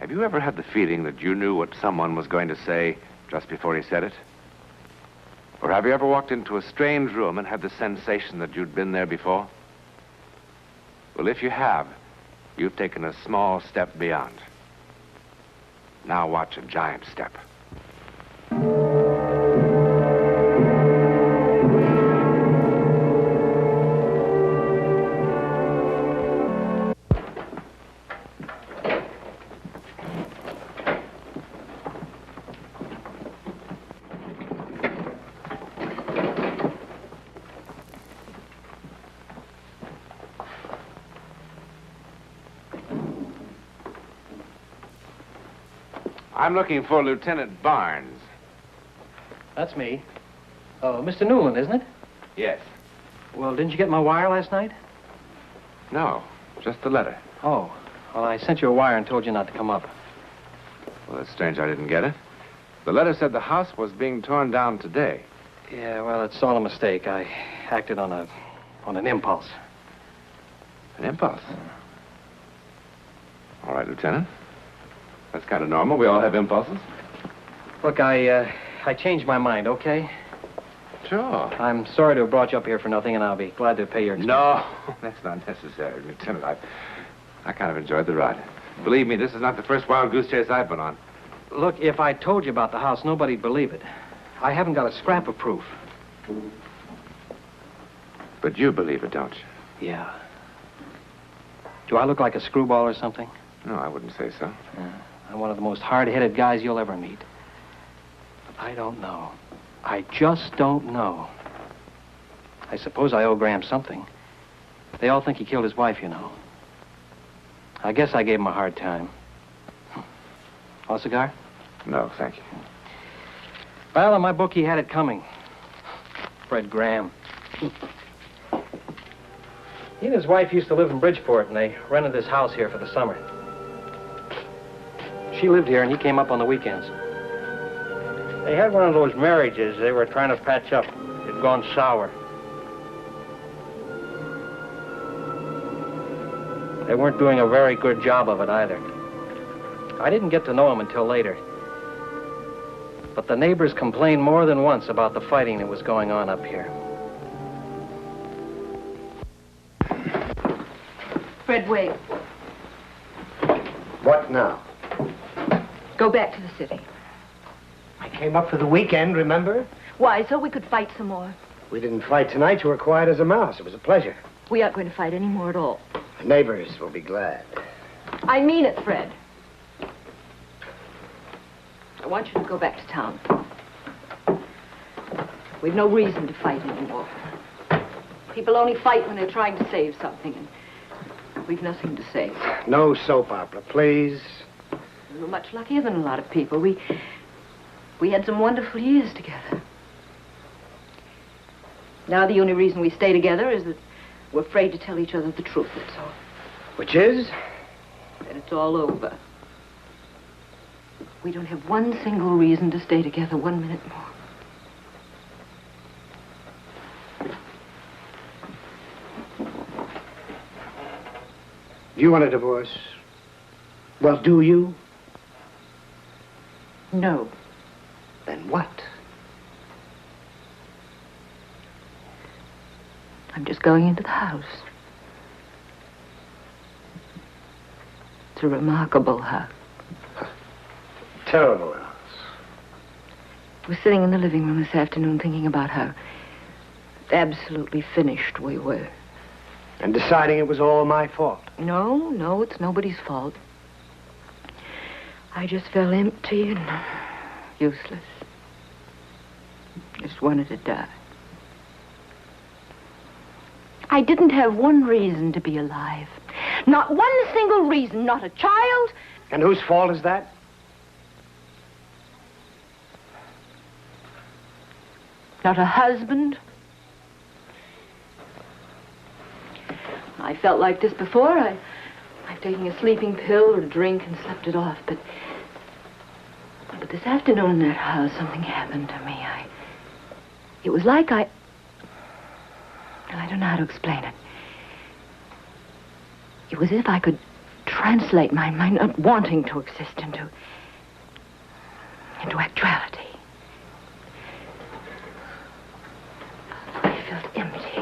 Have you ever had the feeling that you knew what someone was going to say just before he said it? Or have you ever walked into a strange room and had the sensation that you'd been there before? Well, if you have, you've taken a small step beyond. Now watch a giant step. I'm looking for Lieutenant Barnes. That's me. Oh, Mr. Newland, isn't it? Yes. Well, didn't you get my wire last night? No, just the letter. Oh, well, I sent you a wire and told you not to come up. Well, it's strange I didn't get it. The letter said the house was being torn down today. Yeah, well, it's all a mistake. I acted on an impulse. An impulse? All right, Lieutenant. That's kind of normal. We all have impulses. Look, I changed my mind, okay? Sure. I'm sorry to have brought you up here for nothing, and I'll be glad to pay your expenses. No, that's not necessary, Lieutenant. I kind of enjoyed the ride. Believe me, this is not the first wild goose chase I've been on. Look, if I told you about the house, nobody'd believe it. I haven't got a scrap of proof. But you believe it, don't you? Yeah. Do I look like a screwball or something? No, I wouldn't say so. I'm one of the most hard-headed guys you'll ever meet. But I don't know. I just don't know. I suppose I owe Graham something. They all think he killed his wife, you know. I guess I gave him a hard time. Want a cigar? No, thank you. Well, in my book, he had it coming. Fred Graham. He and his wife used to live in Bridgeport, and they rented this house here for the summer. She lived here, and he came up on the weekends. They had one of those marriages they were trying to patch up. It'd gone sour. They weren't doing a very good job of it either. I didn't get to know him until later. But the neighbors complained more than once about the fighting that was going on up here. Fred, wait. What now? Go back to the city. I came up for the weekend, remember? Why, so we could fight some more. We didn't fight tonight. You were quiet as a mouse. It was a pleasure. We aren't going to fight any more at all. The neighbors will be glad. I mean it, Fred. I want you to go back to town. We've no reason to fight anymore. People only fight when they're trying to save something, and we've nothing to save. No soap opera, please. We were much luckier than a lot of people. We had some wonderful years together. Now the only reason we stay together is that we're afraid to tell each other the truth, that's all. Which is? That it's all over. We don't have one single reason to stay together 1 minute more. You want a divorce? Well, do you? No. Then what? I'm just going into the house. It's a remarkable house. Terrible house. I was sitting in the living room this afternoon thinking about how absolutely finished we were. And deciding it was all my fault. No, it's nobody's fault. I just felt empty and useless. Just wanted to die. I didn't have one reason to be alive. Not one single reason, not a child. And whose fault is that? Not a husband. I felt like this before. I've taken a sleeping pill or a drink and slept it off, but this afternoon in that house, something happened to me. It was like I don't know how to explain it. It was as if I could translate my not wanting to exist into actuality. I felt empty.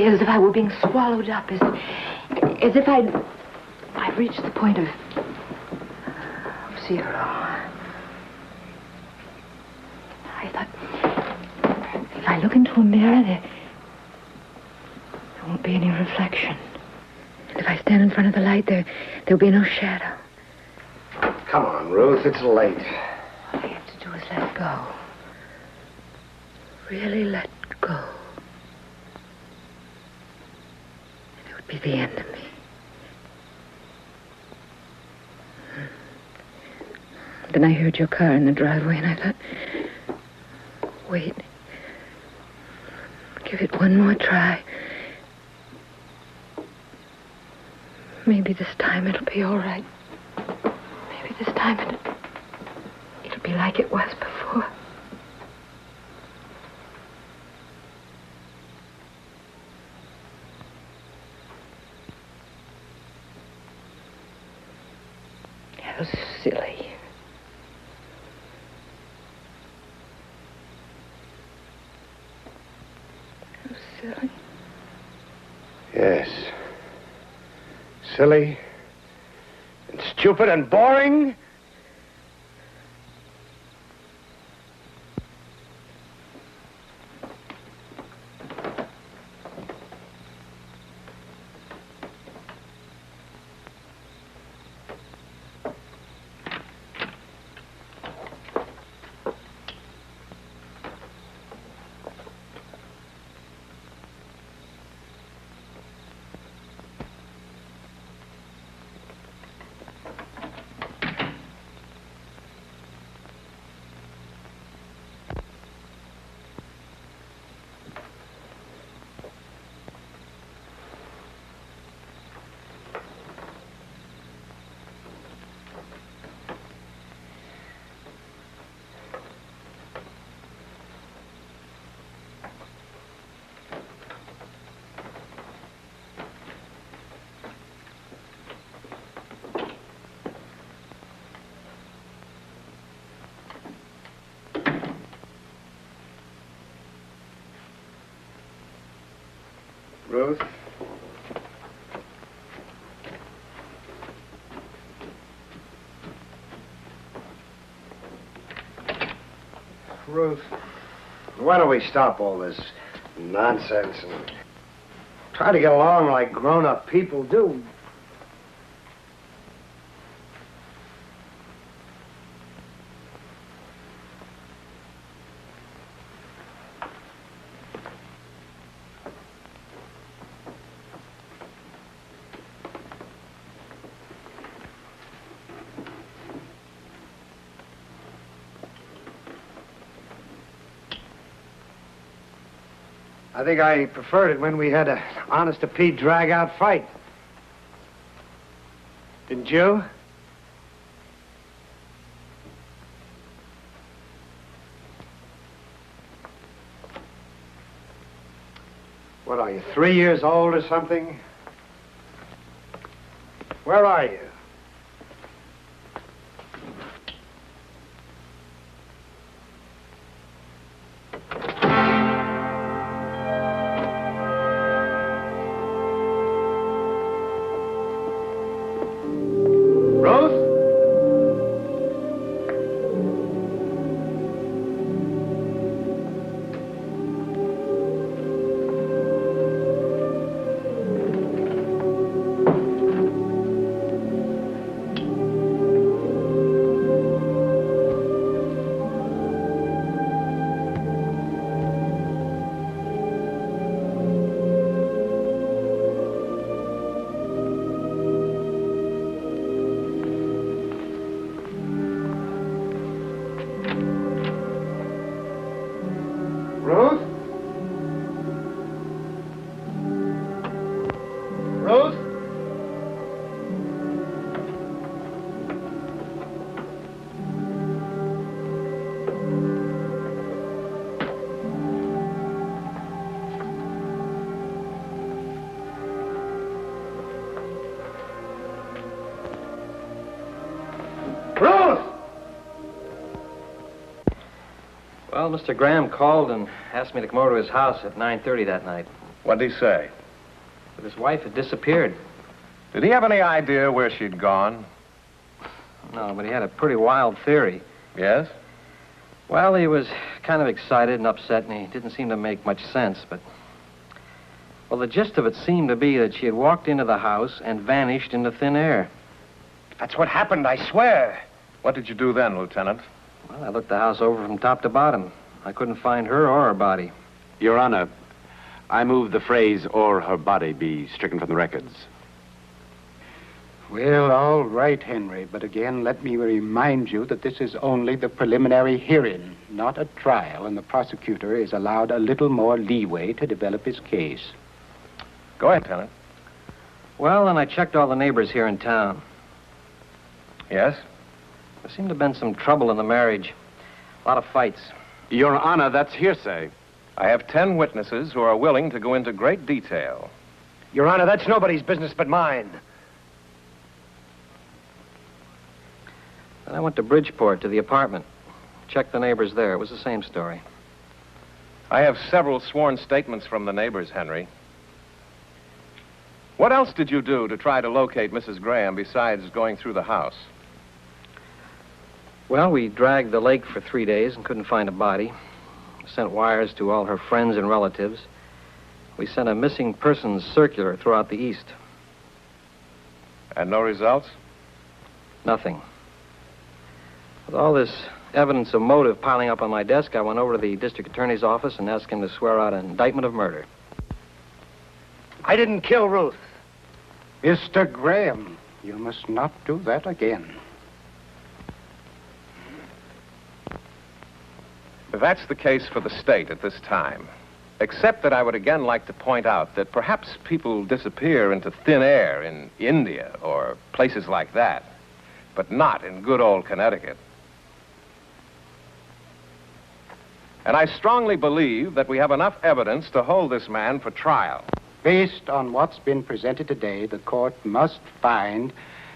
As if I were being swallowed up, as if I'd reached the point of zero. I thought, if I look into a mirror, there won't be any reflection. And if I stand in front of the light, there'll be no shadow. Come on, Ruth, it's late. All I have to do is let go. Really let go. And it would be the end of me. Then I heard your car in the driveway, and I thought, wait. Give it one more try. Maybe this time it'll be all right. Maybe this time it'll be like it was before. How silly. How silly. Yes. Silly and stupid and boring. Ruth? Ruth, why don't we stop all this nonsense and try to get along like grown-up people do? I think I preferred it when we had an honest-to-Pete drag-out fight. Didn't you? What are you, 3 years old or something? Where are you? Well, Mr. Graham called and asked me to come over to his house at 9:30 that night. What did he say? But his wife had disappeared. Did he have any idea where she'd gone? No, but he had a pretty wild theory. Yes? Well, he was kind of excited and upset, and he didn't seem to make much sense, but... Well, the gist of it seemed to be that she had walked into the house and vanished into thin air. That's what happened, I swear. What did you do then, Lieutenant? Well, I looked the house over from top to bottom. I couldn't find her or her body. Your Honor, I move the phrase, "or her body," be stricken from the records. Well, all right, Henry, but again, let me remind you that this is only the preliminary hearing, not a trial, and the prosecutor is allowed a little more leeway to develop his case. Go ahead, Lieutenant. Well, then I checked all the neighbors here in town. Yes? There seemed to have been some trouble in the marriage. A lot of fights. Your Honor, that's hearsay. I have 10 witnesses who are willing to go into great detail. Your Honor, that's nobody's business but mine. Then I went to Bridgeport to the apartment. Checked the neighbors there. It was the same story. I have several sworn statements from the neighbors, Henry. What else did you do to try to locate Mrs. Graham besides going through the house? Well, we dragged the lake for 3 days and couldn't find a body. Sent wires to all her friends and relatives. We sent a missing persons circular throughout the East. And no results? Nothing. With all this evidence of motive piling up on my desk, I went over to the district attorney's office and asked him to swear out an indictment of murder. I didn't kill Ruth. Mr. Graham, you must not do that again. That's the case for the state at this time. Except that I would again like to point out that perhaps people disappear into thin air in India or places like that, but not in good old Connecticut. And I strongly believe that we have enough evidence to hold this man for trial. Based on what's been presented today, the court must find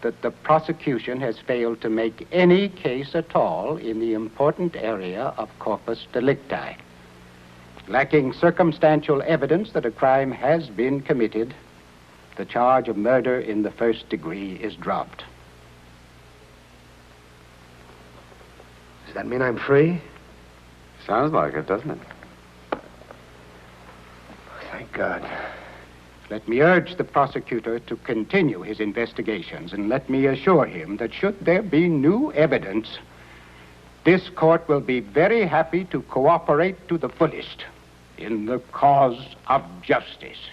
that the prosecution has failed to make any case at all in the important area of corpus delicti. Lacking circumstantial evidence that a crime has been committed, the charge of murder in the first degree is dropped. Does that mean I'm free? Sounds like it, doesn't it? Thank God. Let me urge the prosecutor to continue his investigations, and let me assure him that should there be new evidence, this court will be very happy to cooperate to the fullest in the cause of justice.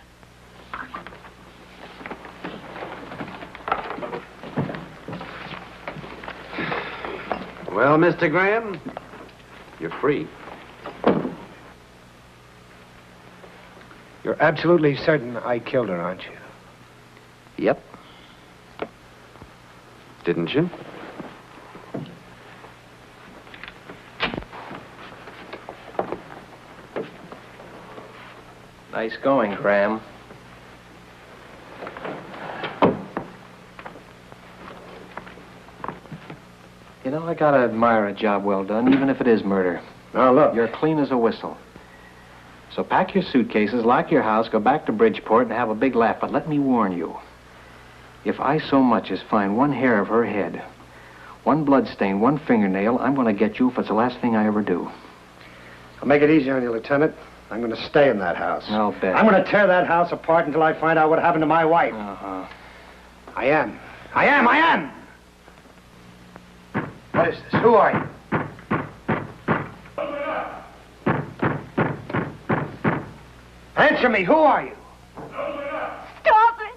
Well, Mr. Graham, you're free. You're absolutely certain I killed her, aren't you? Yep. Didn't you? Nice going, Graham. You know, I gotta admire a job well done, even if it is murder. Now, look. You're clean as a whistle. So pack your suitcases, lock your house, go back to Bridgeport, and have a big laugh. But let me warn you, if I so much as find one hair of her head, one blood stain, one fingernail, I'm going to get you if it's the last thing I ever do. I'll make it easy on you, Lieutenant. I'm going to stay in that house. I'll bet. I'm going to tear that house apart until I find out what happened to my wife. Uh-huh. I am. What is this? Who are you? Answer me. Who are you? Stop it!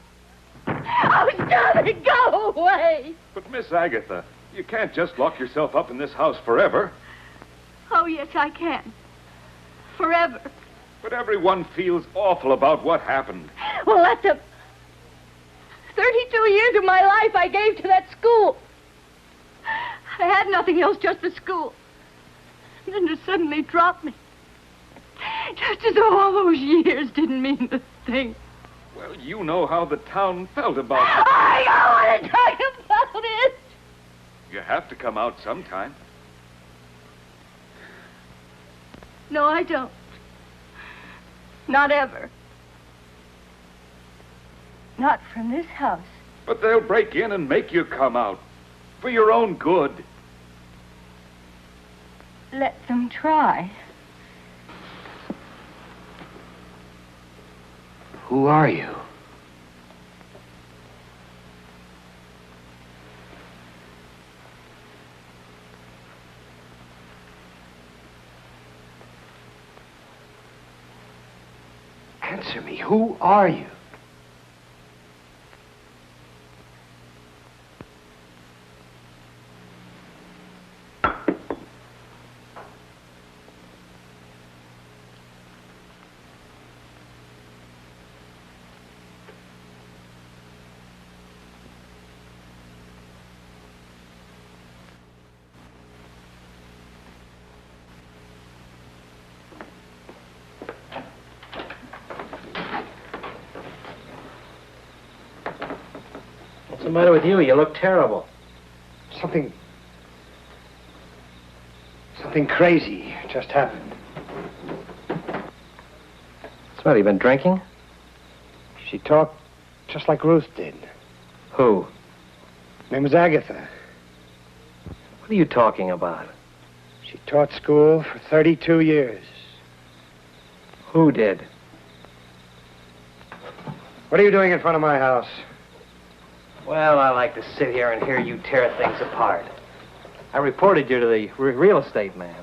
Oh, stop it! Go away! But, Miss Agatha, you can't just lock yourself up in this house forever. Oh, yes, I can. Forever. But everyone feels awful about what happened. Well, that's 32 years of my life I gave to that school. I had nothing else, just the school. And then to suddenly drop me. Just as though all those years didn't mean a thing. Well, you know how the town felt about it. I don't want to talk about it. You have to come out sometime. No, I don't. Not ever. Not from this house. But they'll break in and make you come out. For your own good. Let them try. Who are you? Answer me. Who are you? What's the matter with you? You look terrible. Something crazy just happened. What's the matter? You been drinking? She talked just like Ruth did. Who? Her name was Agatha. What are you talking about? She taught school for 32 years. Who did? What are you doing in front of my house? Well, I like to sit here and hear you tear things apart. I reported you to the real estate man.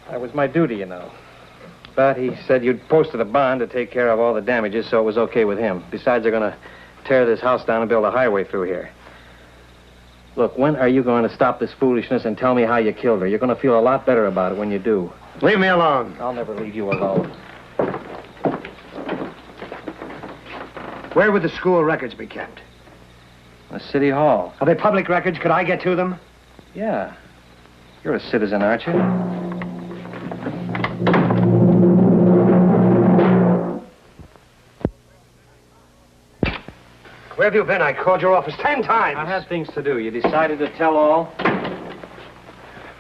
That was my duty, you know. But he said you'd posted a bond to take care of all the damages, so it was okay with him. Besides, they're going to tear this house down and build a highway through here. Look, when are you going to stop this foolishness and tell me how you killed her? You're going to feel a lot better about it when you do. Leave me alone. I'll never leave you alone. Where would the school records be kept? The city hall. Are they public records? Could I get to them? Yeah. You're a citizen, aren't you? Where have you been? I called your office 10 times. I had things to do. You decided to tell all?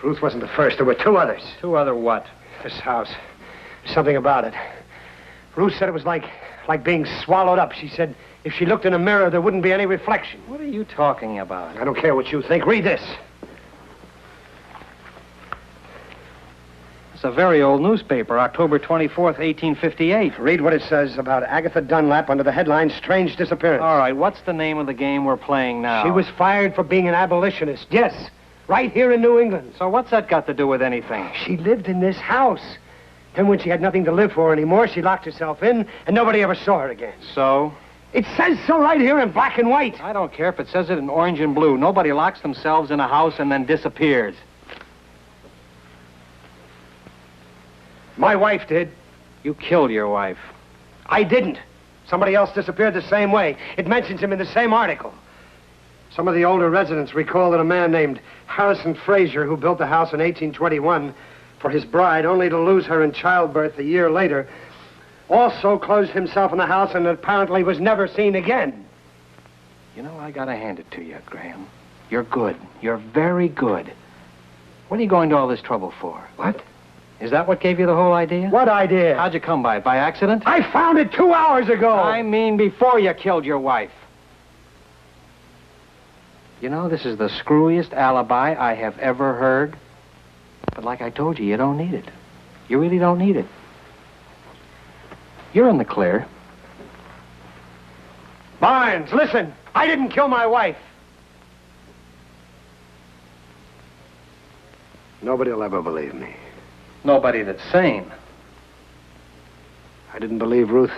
Ruth wasn't the first. There were two others. Two other what? This house. There's something about it. Ruth said it was like being swallowed up. She said if she looked in a mirror, there wouldn't be any reflection. What are you talking about? I don't care what you think. Read this. It's a very old newspaper, October 24th, 1858. Read what it says about Agatha Dunlap under the headline, Strange Disappearance. All right, what's the name of the game we're playing now? She was fired for being an abolitionist. Yes, right here in New England. So what's that got to do with anything? She lived in this house. Then when she had nothing to live for anymore, she locked herself in, and nobody ever saw her again. So? It says so right here in black and white. I don't care if it says it in orange and blue. Nobody locks themselves in a house and then disappears. My wife did. You killed your wife. I didn't. Somebody else disappeared the same way. It mentions him in the same article. Some of the older residents recall that a man named Harrison Frazier, who built the house in 1821 for his bride, only to lose her in childbirth a year later, also closed himself in the house and apparently was never seen again. You know, I gotta hand it to you, Graham. You're good. You're very good. What are you going to all this trouble for? What? Is that what gave you the whole idea? What idea? How'd you come by it? By accident? I found it 2 hours ago. I mean before you killed your wife. You know, this is the screwiest alibi I have ever heard. But like I told you, you don't need it. You really don't need it. You're in the clear. Barnes, listen. I didn't kill my wife. Nobody will ever believe me. Nobody that's sane. I didn't believe Ruth.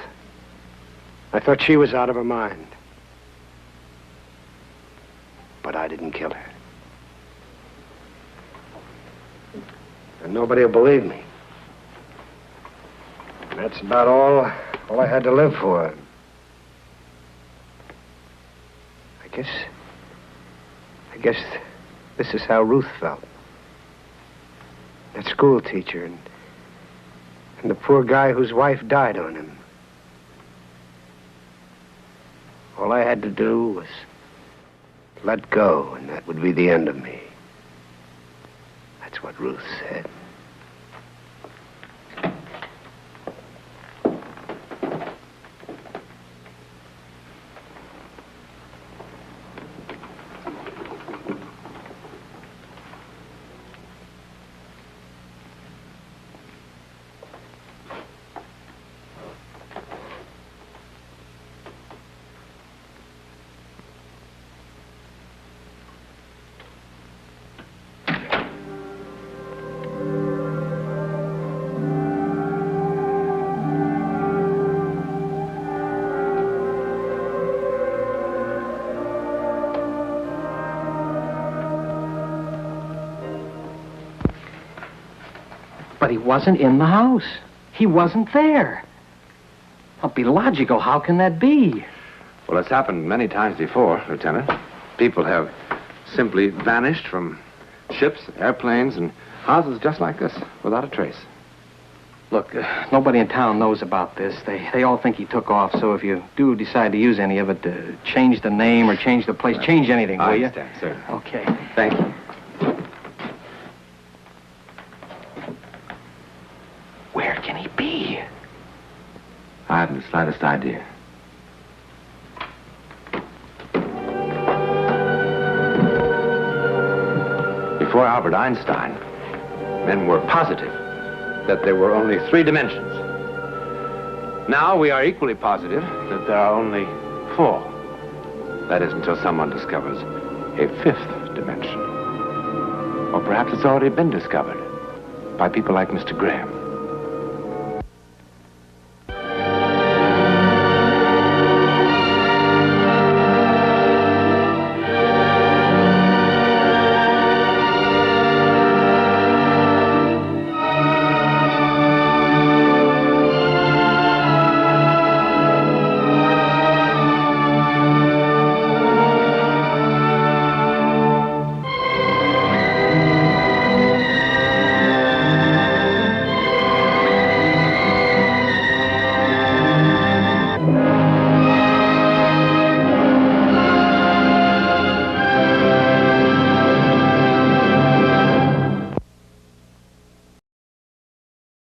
I thought she was out of her mind. But I didn't kill her. And nobody will believe me. And that's about all I had to live for. I guess this is how Ruth felt. That school teacher and the poor guy whose wife died on him. All I had to do was let go, and that would be the end of me. That's what Ruth said. But he wasn't in the house. He wasn't there. Well, be logical. How can that be? Well, it's happened many times before, Lieutenant. People have simply vanished from ships, airplanes, and houses just like this, without a trace. Look, nobody in town knows about this. They all think he took off, so if you do decide to use any of it, change the name or change the place, change anything, will you? I understand, sir. Okay. Thank you. Where can he be? I haven't the slightest idea. Before Albert Einstein, men were positive that there were only 3 dimensions. Now we are equally positive that there are only 4. That is until someone discovers a 5th dimension. Or perhaps it's already been discovered by people like Mr. Graham.